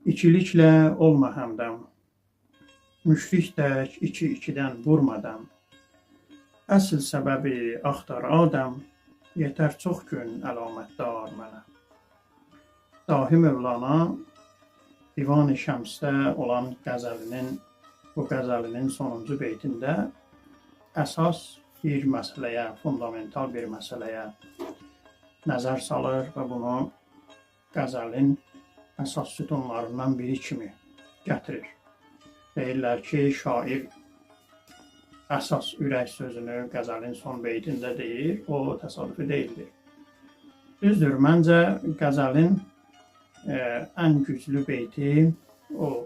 İkiliklə olma həmdəm, müşrik tək iki-ikidən vurmadan. Əsl səbəbi axtar Adəm, yetər çox gün əlamətdar mənə. Dahi Mövlana Divan-ı Şəmsdə olan bu qəzəlinin sonuncu beytində əsas bir məsələyə, fundamental bir məsələyə nəzər salır və bunu qəzəlin əsas sütunlarından biri kimi gətirir. Deyirlər ki, şair əsas ürək sözünü qəzəlin son beytində deyir, o təsadüfi deyildir. Düzdür, məncə qəzəlin ən güclü beyti o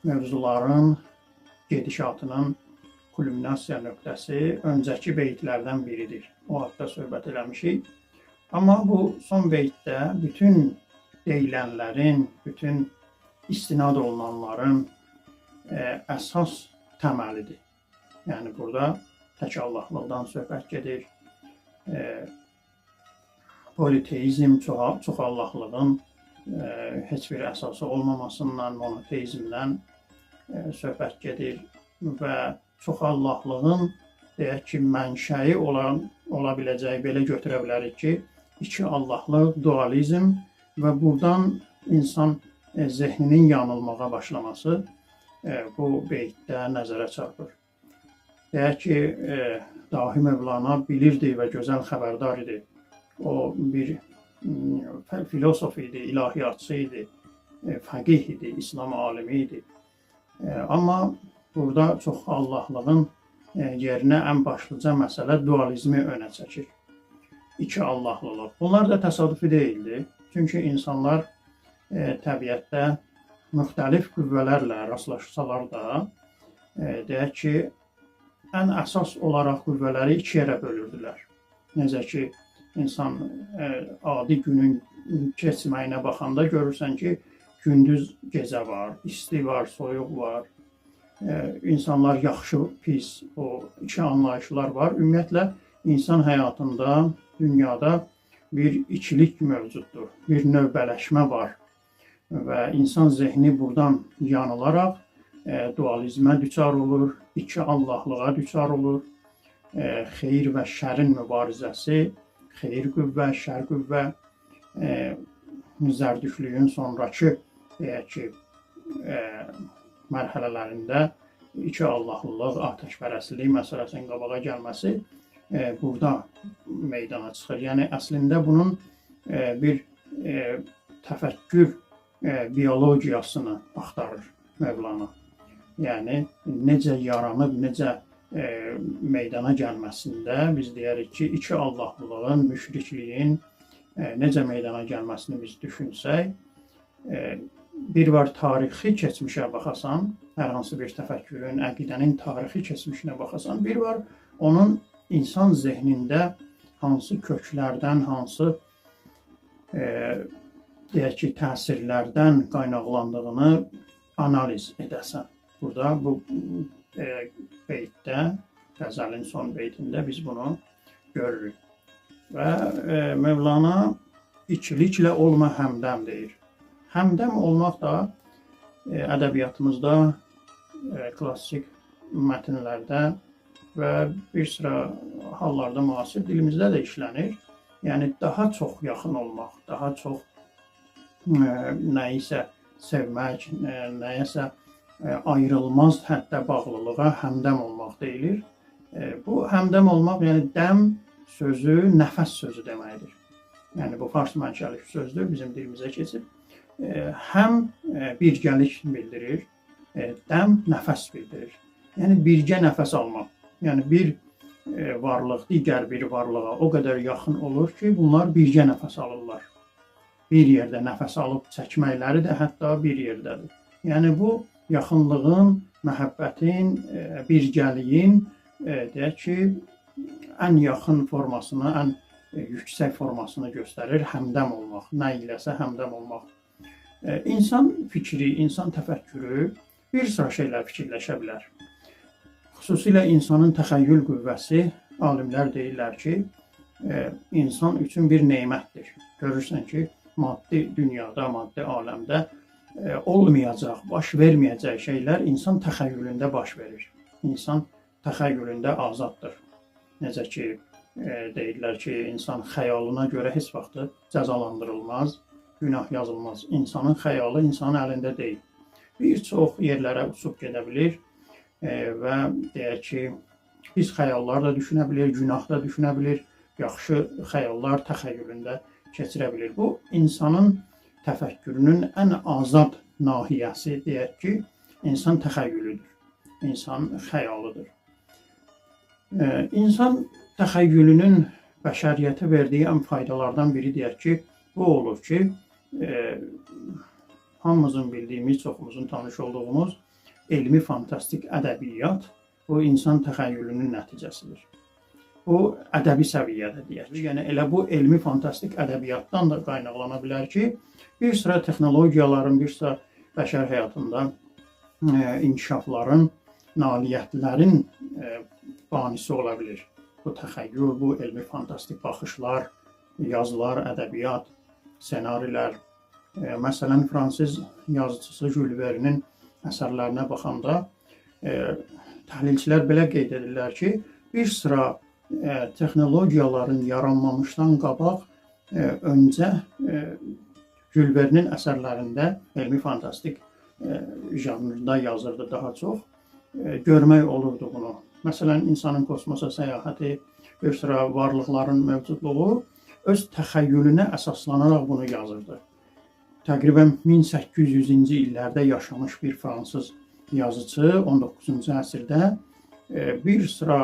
mövzuların gedişatının kulminasiya nöqtəsi öncəki beytlərdən biridir. O haqda söhbət eləmişik. Amma bu son beytdə bütün deyilənlərin, bütün istinad olunanların əsas təməlidir. Yəni, burada tək Allahlıqdan söhbət gedir. Politeizm, çox Allahlığın heç bir əsası olmamasından, monoteizmdən söhbət gedir və çox Allahlığın, deyək ki, mənşəyi ola biləcəyi, belə götürə bilərik ki, iki Allahlıq, dualizm və buradan insan zehninin yanılmağa başlaması bu beytdə nəzərə çarpır. Deyək ki, Dahi Mövlana bilirdi və gözəl xəbərdar idi. O bir filosof idi, ilahiyyatçı idi, fəqih idi, İslam alimi idi. Amma burada çox Allahlığın yerinə ən başlıca məsələ dualizmi önə çəkir. İki Allahlılıq. Bunlar da təsadüfi deyildi. Çünki insanlar təbiətdə müxtəlif qüvvələrlə rastlaşsalar da, deyək ki, ən əsas olaraq qüvvələri iki yerə bölürdülər. Necə ki, insan adi günün keçməyinə baxanda görürsən ki, gündüz gecə var, isti var, soyuq var. İnsanlar yaxşı, pis, o iki anlayışlar var. Ümumiyyətlə, insan həyatında, dünyada bir ikilik mövcuddur, bir növbələşmə var və insan zehni buradan yanılaraq dualizmə düçar olur, iki Allahlığa düçar olur, xeyir və şərin mübarizəsi, xeyir qüvvə, şər qüvvə, zərdüştlüyün sonrakı, deyək ki, mərhələlərində iki Allahlılıq, atəşpərəstlik məsələsinin qabağa gəlməsi burada meydana çıxır. Yəni, əslində bunun bir təfəkkür biologiyasını axtarır Mövlana. Yəni, necə yaranıb, necə meydana gəlməsində biz deyərik ki, iki Allahlılığın, müşrikliyin necə meydana gəlməsini biz düşünsək, bir var tarixi keçmişə baxasan, hər hansı bir təfəkkürün, əqidənin tarixi keçmişinə baxasan, bir var onun insan zehnində hansı köklərdən, hansı deyək ki, təsirlərdən qaynaqlandığını analiz edəsən. Burada bu beytdə, qəzəlin son beytində biz bunu görürük. Və Mövlana ikiliklə olma həmdəm deyir. Həmdəm olmaq da ədəbiyyatımızda, klassik mətnlərdə və bir sıra hallarda müasir dilimizdə də işlənir. Yəni, daha çox yaxın olmaq, daha çox nəyisə sevmək, nəyəsə ayrılmaz həddə bağlılığa həmdəm olmaq deyilir. Bu həmdəm olmaq, yəni dəm sözü nəfəs sözü deməkdir. Yəni, bu fars mənşəli sözdür, bizim dilimizə keçib. Həm birgəlik bildirir, dəm nəfəs bildirir. Yəni, birgə nəfəs almaq. Yəni, bir varlıq digər bir varlığa o qədər yaxın olur ki, bunlar birgə nəfəs alırlar. Bir yerdə nəfəs alıb çəkməkləri də hətta bir yerdədir. Yəni, bu yaxınlığın, məhəbbətin, birgəliyin, deyək ki, ən yaxın formasını, ən yüksək formasını göstərir həmdəm olmaq, nə iləsə həmdəm olmaq. İnsan fikri, insan təfəkkürü bir sıra şeylər fikirləşə bilər. Xüsusilə insanın təxəyyül qüvvəsi, alimlər deyirlər ki, insan üçün bir neymətdir. Görürsən ki, maddi dünyada, maddi aləmdə olmayacaq, baş verməyəcək şeylər insan təxəyyülündə baş verir. İnsan təxəyyülündə azaddır. Necə ki, deyirlər ki, insan xəyalına görə heç vaxt cəzalandırılmaz, günah yazılmaz. İnsanın xəyalı insanın əlində deyil. Bir çox yerlərə uçub gedə bilir və deyək ki, pis xəyallar da düşünə bilir, günah da düşünə bilir, yaxşı xəyallar təxəyyülündə keçirə bilir. Bu, insanın təfəkkürünün ən azad nahiyəsi deyək ki, insan təxəyyülüdür, insan xəyalıdır. İnsan təxəyyülünün bəşəriyyətə verdiyi ən faydalardan biri deyək ki, bu olur ki, hamımızın bildiyimiz, çoxumuzun tanış olduğumuz elmi fantastik ədəbiyyat bu insan təxəyyülünün nəticəsidir. Bu, ədəbi səviyyədə deyək ki, yəni elə bu elmi fantastik ədəbiyyatdan da qaynaqlana bilər ki, bir sıra texnologiyaların, bir sıra bəşər həyatında inkişafların, nailiyyətlərin banisi ola bilir. Bu təxəyyül, bu elmi fantastik baxışlar, yazılar, ədəbiyyat, ssenarilər. Məsələn, fransız yazıcısı Jules Verne'in əsərlərinə baxanda təhlilçilər belə qeyd edirlər ki, bir sıra texnologiyaların yaranmamışdan qabaq öncə Jules Verne'in əsərlərində elmi fantastik janrında yazırdı daha çox. Görmək olurdu bunu. Məsələn, insanın kosmosa səyahəti, bir sıra varlıqların mövcudluğu öz təxəyyülünə əsaslanaraq bunu yazırdı. Təqribən 1800-cü illərdə yaşamış bir fransız yazıcı 19-cu əsrdə bir sıra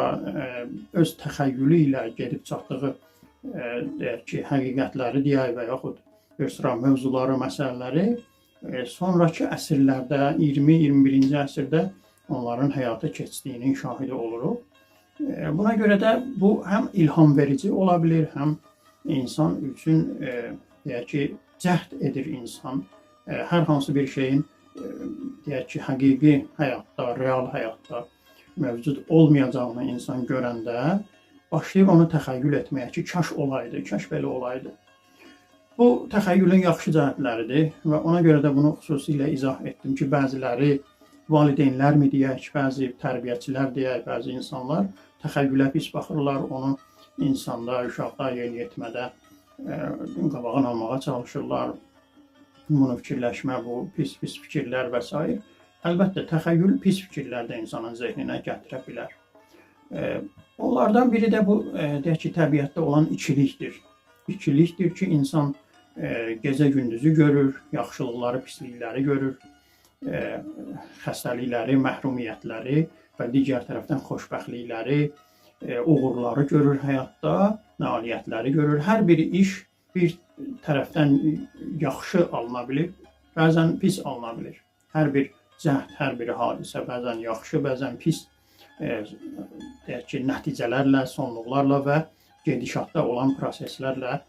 öz təxəyyülü ilə gedib çatdığı deyək ki, həqiqətləri deyək və yaxud bir sıra mövzuları, məsələləri sonrakı əsrlərdə, 20-21-ci əsrdə onların həyata keçdiyinin şahidi oluruq. Buna görə də bu həm ilham verici ola bilir, həm insan üçün deyək ki, cəhd edir insan. Hər hansı bir şeyin deyək ki, həqiqi həyatda, real həyatda mövcud olmayacağını insan görəndə başlayır onu təxəyyül etməyə ki, kaş olaydı, kaş belə olaydı. Bu, təxəyyülün yaxşı cəhətləridir və ona görə də bunu xüsusilə izah etdim ki, bəziləri valideynlər mi deyək, bəzi tərbiyəçilər deyək, bəzi insanlar təxəyyülə pis baxırlar, onu insanda, uşaqda, yeniyetmədə qabağını almağa çalışırlar. Bunu fikirləşmə, bu pis fikirlər və s. Əlbəttə, təxəyyül pis fikirlər də insanın zehninə gətirə bilər. Onlardan biri də bu, deyək ki, təbiətdə olan ikilikdir. İkilikdir ki, insan gecə-gündüzü görür, yaxşılıqları, pislikləri görür, xəstəlikləri, məhrumiyyətləri və digər tərəfdən xoşbəxtlikləri, uğurları görür həyatda, nailiyyətləri görür. Hər bir iş bir tərəfdən yaxşı alına bilir, bəzən pis alına bilir. Hər bir cəhd, hər bir hadisə bəzən yaxşı, bəzən pis deyək ki, nəticələrlə, sonluqlarla və gedişatda olan proseslərlə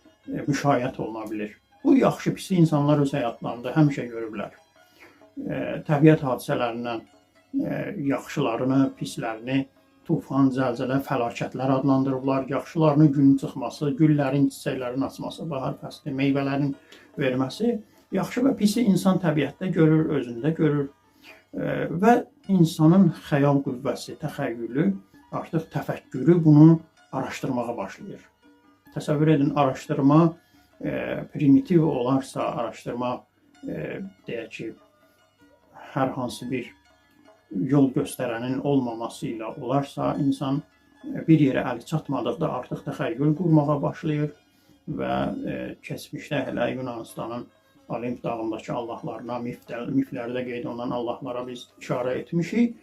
müşayiət oluna bilir. Bu yaxşı pisi insanlar öz həyatlarında həmişə görüblər. Təbiət hadisələrindən yaxşılarını, pislərini tufan, zəlzələ, fəlakətlər adlandırıblar. Yaxşılarını günün çıxması, güllərin, çiçəklərin açması, bahar fəsli, meyvələrin verməsi. Yaxşı və pisi insan təbiətdə görür, özündə görür. Və insanın xəyal qüvvəsi, təxəyyülü, artıq təfəkkürü bunu araşdırmağa başlayır. Təsəvvür edin, araşdırma primitiv olarsa, araşdırma deyək ki, hər hansı bir yol göstərənin olmaması ilə olarsa, insan bir yerə əli çatmadıqda artıq təxəyyül qurmağa başlayır və keçmişdə hələ Yunanistanın Olimp dağındakı allahlarına, miflərdə qeyd olunan allahlara biz işarə etmişik.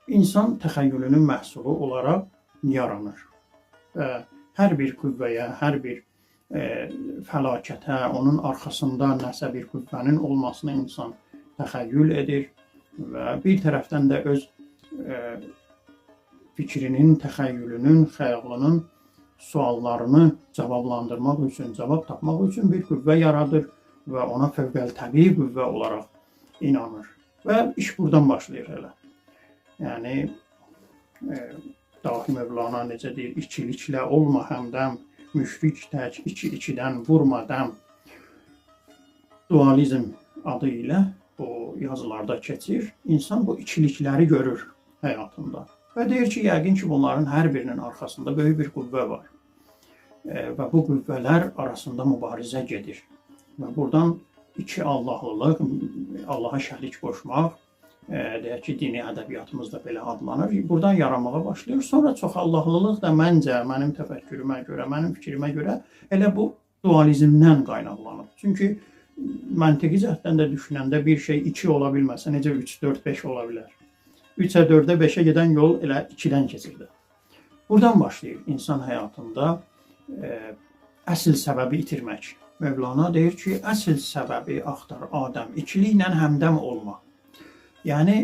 İnsan təxəyyülünün məhsulu olaraq yaranır. Hər bir qüvvəyə, hər bir fəlakətə, onun arxasında nəsə bir qüvvənin olmasını insan təxəyyül edir və bir tərəfdən də öz fikrinin, təxəyyülünün, xəyalının suallarını cavablandırmaq üçün, cavab tapmaq üçün bir qüvvə yaradır və ona fövqəltəbii qüvvə olaraq inanır. Və iş buradan başlayır elə. Yəni, Dahi Mövlana necə deyir, ikiliklə olma həmdəm, müşrik tək iki-ikidən vurma dəm. Dualizm adı ilə bu yazılarda keçir. İnsan bu ikilikləri görür həyatında və deyir ki, yəqin ki, bunların hər birinin arxasında böyük bir qüvvə var və bu qüvvələr arasında mübarizə gedir və buradan iki Allahlılıq, Allaha şərik qoşmaq, deyək ki, dini ədəbiyyatımızda belə adlanır. Buradan yaranmağa başlayır. Sonra çoxallahlılıq da məncə, mənim təfəkkürümə görə, mənim fikrimə görə elə bu dualizmdən qaynaqlanır. Çünki məntiqi cəhətdən də düşünəndə bir şey 2 ola bilməsə, necə 3, 4, 5 ola bilər? 3-ə, 4-ə, 5-ə gedən yol elə 2-dən keçirdi. Buradan başlayır insan həyatında əsl səbəbi itirmək. Mövlana deyir ki, əsl səbəbi axtar Adəm, ikiliklə həmdəm olmaq. Yəni,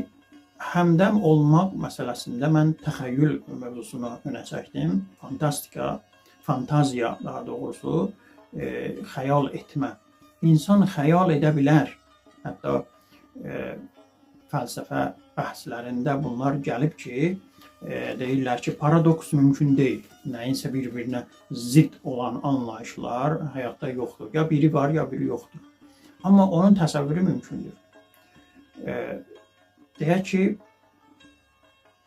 həmdəm olmaq məsələsində mən təxəyyül mövzusunu önə çəkdim. Fantastika, fantaziya daha doğrusu, xəyal etmə. İnsan xəyal edə bilər. Hətta fəlsəfə bəhslərində bunlar gəlib ki, deyirlər ki, paradoks mümkün deyil. Nəyinsə bir-birinə zidd olan anlayışlar həyatda yoxdur. Ya biri var, ya biri yoxdur. Amma onun təsəvvürü mümkündür. Deyək ki,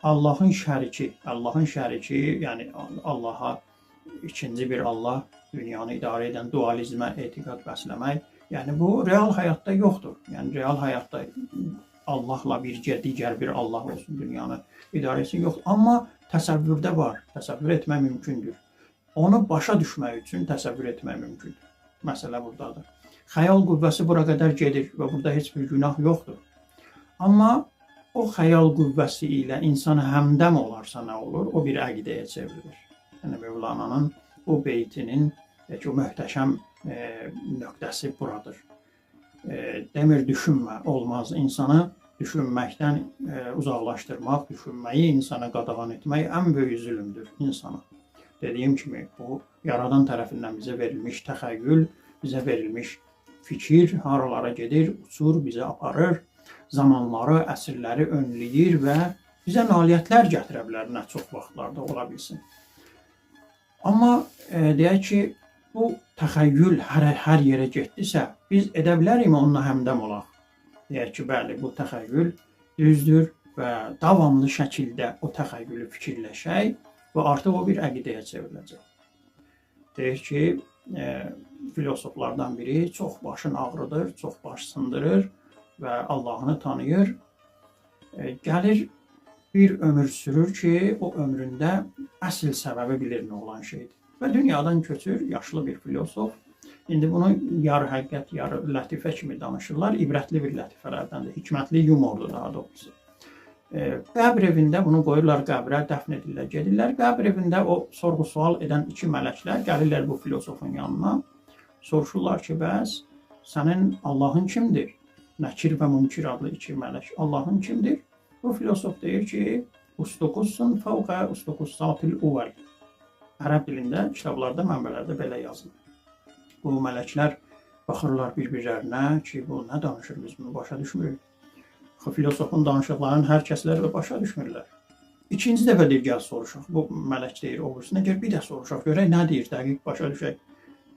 Allahın şəriki, yəni Allaha ikinci bir Allah, dünyanı idarə edən dualizmə etiqad bəsləmək, yəni bu real həyatda yoxdur. Yəni real həyatda Allahla birgə digər bir Allah olsun, dünyanı idarə etsin, yoxdur. Amma təsəvvürdə var, təsəvvür etmək mümkündür. Onu başa düşmək üçün təsəvvür etmək mümkündür. Məsələ buradadır. Xəyal qüvvəsi bura qədər gedir və burada heç bir günah yoxdur. Amma o xəyal qüvvəsi ilə insan həmdəm olarsa nə olur? O bir əqidəyə çevrilir. Yəni Mövlananın bu beytinin o möhtəşəm nöqtəsi buradır. Demir düşünmə, olmaz. İnsanı düşünməkdən uzaqlaşdırmaq, düşünməyi insana qadağan etmək ən böyük zülümdür insana. Dediyim kimi, bu yaradan tərəfindən bizə verilmiş təxəyyül, bizə verilmiş fikir haralara gedir, uçur, bizə aparır, zamanları, əsrləri önləyir və bizə nailiyyətlər gətirə bilər, nə çox vaxtlarda ola bilsin. Amma deyək ki, bu təxəyyül hər yerə getdisə, biz edə bilərik onunla həmdəm olaq. Deyək ki, bəli, bu təxəyyül düzdür və davamlı şəkildə o təxəyyülü fikirləşək və artıq o bir əqidəyə çevriləcək. Deyir ki, filosoflardan biri çox başın ağrıdır, çox baş sındırır və Allahını tanıyır. Gəlir bir ömür sürür ki, o ömründə əsl səbəbi bilir nə olan şeydir. Və dünyadan köçür yaşlı bir filosof. İndi bunu yarı həqiqət, yarı lətifə kimi danışırlar. İbrətli bir lətifələrdəndir, hikmətli yumordur daha doğrusu. Qəbr evində bunu qoyurlar qəbrə, dəfn edirlər, gedirlər. Qəbr evində o sorğu-sual edən iki mələklər gəlirlər bu filosofun yanına. Soruşurlar ki, bəs sənin Allahın kimdir? Nəkir və Münkir adlı iki mələk. Allahın kimdir? Bu filosof deyir ki, Ustuqussun fəvqə ustuqussatil uvəl. Ərəb dilində, kitablarda, mənbələrdə belə yazılır. Bu mələklər baxırlar bir-birlərinə ki, bu nə danışır, biz bunu başa düşmürük. Filosofun danışıqlarının hər kəslər və başa düşmürlər. İkinci dəfə deyir, gəl soruşaq. Bu mələk deyir, oğrusuna gəl bir də soruşaq, görək nə deyir, dəqiq başa düşək.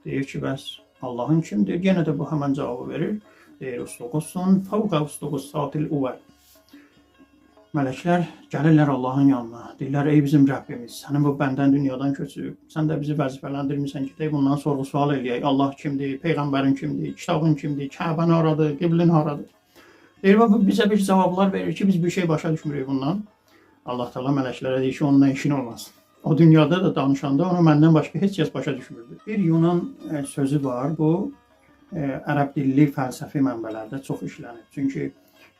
Deyir ki, bəs Allahın kimdir? Yenə də bu həmən cavabı verir. Deyir, Ustuqussun fəvqə ustuqussatil uvəl. Mələklər gəlirlər Allahın yanına. Deyirlər, ey bizim Rəbbimiz, sənin bu bəndən dünyadan köçüb, sən də bizi vəzifələndirmirsən ki, bundan sorğu-sual eləyək. Allah kimdir, Peyğəmbərin kimdir, kitabın kimdir, Kəbən haradır, qiblin haradır. Deyir, bu bizə bir cavablar verir ki, biz bir şey başa düşmürük bundan. Allah Teala mələklərə deyir ki, onunla işin olmasın. O dünyada da danışanda onu məndən başqa heç kəs başa düşmürdü. Bir Yunan sözü var, bu ərəb dilli fəlsəfi mənbələrdə çox işlənir. Çünki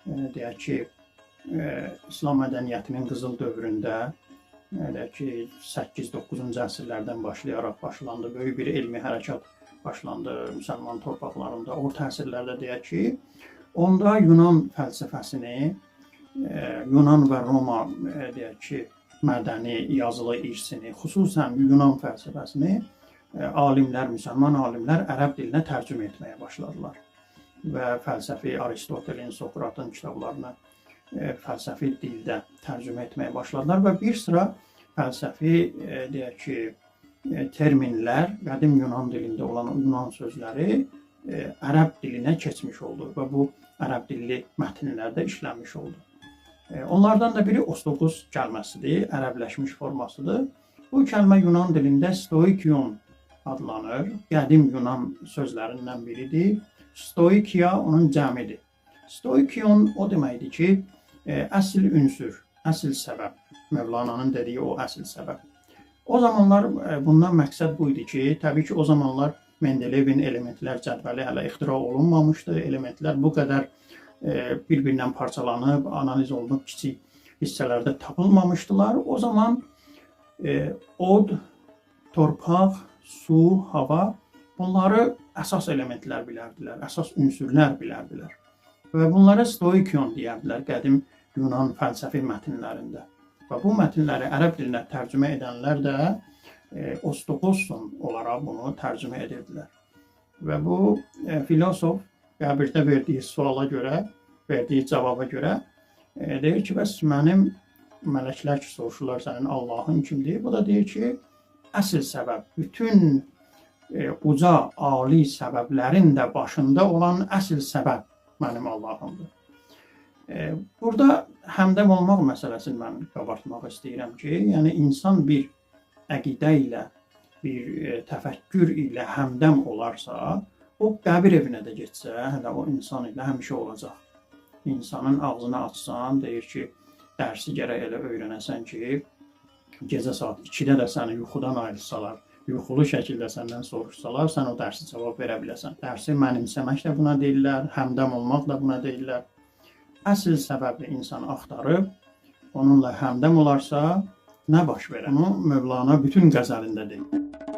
deyək ki, İslam mədəniyyətinin qızıl dövründə, deyək ki, 8-9-cu əsrlərdən başlayaraq başlandı, böyük bir elmi hərəkat başlandı müsəlman torpaqlarında. Orta əsrlərdə deyək ki, onda Yunan fəlsəfəsini, Yunan və Roma deyək ki, mədəni, yazılı irsini, xüsusən Yunan fəlsəfəsini alimlər, müsəlman alimlər ərəb dilinə tərcümə etməyə başladılar. Və fəlsəfi Aristotelin, Sokratın kitablarını fəlsəfi dildə tərcümə etməyə başladılar və bir sıra fəlsəfi, deyək ki, terminlər, qədim Yunan dilində olan Yunan sözləri ərəb dilinə keçmiş oldu və bu ərəb dilli mətnlərdə işlənmiş oldu. Onlardan da biri ostoqos kəlməsidir, ərəbləşmiş formasıdır. Bu kəlmə Yunan dilində stoikion adlanır. Qədim Yunan sözlərindən biridir. Stoikia onun cəmidir. Stoikion o deməkdir ki, əsl ünsür, əsl səbəb. Mövlananın dediyi o əsl səbəb. O zamanlar bundan məqsəd bu idi ki, təbii ki, o zamanlar Mendelevin elementlər cədvəli hələ ixtira olunmamışdı. Elementlər bu qədər bir-birindən parçalanıb, analiz olunub, kiçik hissələrdə tapılmamışdılar. O zaman od, torpaq, su, hava bunları əsas elementlər bilərdilər, əsas ünsürlər bilərdilər. Və bunlara stoikion deyərdilər qədim Yunan fəlsəfi mətnlərində. Və bu mətnləri ərəb dilinə tərcümə edənlər də ostoqoson olaraq bunu tərcümə edirdilər. Və bu filosof qəbirdə verdiyi suala görə, verdiyi cavaba görə deyir ki, bəs mənim mələklər ki, soruşurlar sənin Allahın kimdir? Bu da deyir ki, əsl səbəb, bütün uca, ali səbəblərin də başında olan əsl səbəb mənim Allahımdır. Burada həmdəm olmaq məsələsini mən qabartmaq istəyirəm ki, yəni insan bir əqidə ilə, bir təfəkkür ilə həmdəm olarsa, o qəbir evinə də getsə, hələ o insan ilə həmişə olacaq. İnsanın ağzını açsan, deyir ki, dərsi gərək elə öyrənəsən ki, gecə saat 2-də də səni yuxudan ayrılsalar, yuxulu şəkildə səndən soruşsalar, sən o dərsi cavab verə biləsən. Dərsi mənimsəmək də buna deyirlər, həmdəm olmaq da buna deyirlər. Əsl səbəbi insan axtarıb, onunla həmdəm olarsa, nə baş verər? Onu Mövlana bütün qəzəlində deyir.